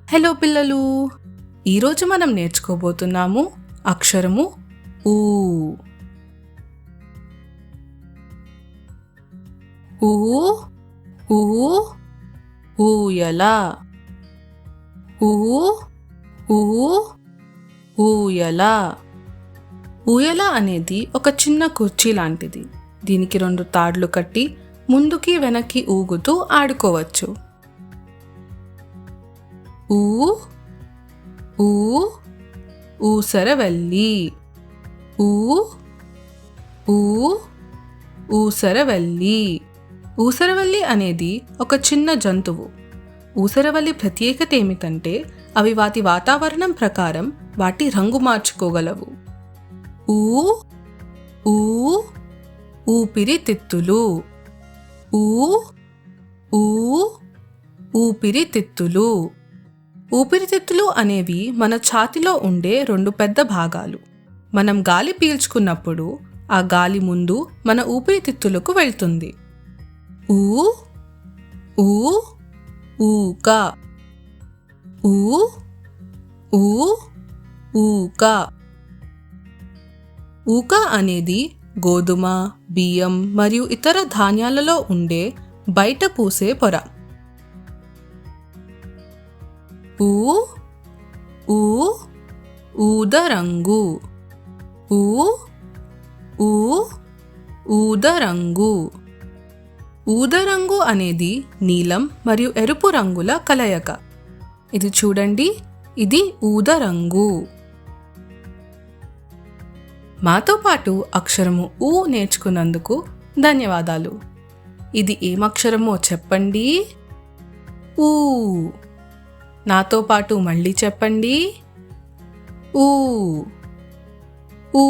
Hello పిల్లలు, ఈరోజు మనం నేర్చుకోబోతున్నాము అక్షరము ఊ. ఊ ఊ ఊయల. ఊ ఊ ఊయల. ఊయల అనేది ఒక చిన్న కుర్చీ లాంటిది. దీనికి 2 తాడ్లు కట్టి ముందుకి వెనక్కి ఊగుతూ ఆడుకోవచ్చు. ఊ ఊ ఊసరవెల్లి. ఊ ఊ ఊసరవెల్లి. ఊసరవెల్లి అనేది ఒక చిన్న జంతువు. ఊసరవెల్లి ప్రత్యేకత ఏమిటంటే అవి వాటి వాతావరణం ప్రకారం వాటి రంగు మార్చుకోగలవు. ఊ ఊ ఊపిరితిత్తులు. ఊ ఊ ఊపిరితిత్తులు. ఊపిరితిత్తులు అనేవి మన ఛాతీలో ఉండే 2 పెద్ద భాగాలు. మనం గాలి పీల్చుకున్నప్పుడు ఆ గాలి ముందు మన ఊపిరితిత్తులకు వెళ్తుంది. ఊ ఊ ఊక. ఊ ఊ ఊక. ఊక అనేది గోధుమ, బియ్యం మరియు ఇతర ధాన్యాలలో ఉండే బయట పూసే పొర. ఊ ఊ ఊదరంగు. ఊ ఊ ఊదరంగు. ఊదరంగు అనేది నీలం మరియు ఎరుపు రంగుల కలయిక. ఇది చూడండి, ఇది ఊదరంగు. మాతో పాటు అక్షరము ఊ నేర్చుకున్నందుకు ధన్యవాదాలు. ఇది ఏం అక్షరమో చెప్పండి. ఊ. నాతో పాటు మళ్ళీ చెప్పండి. ఊ ఊ.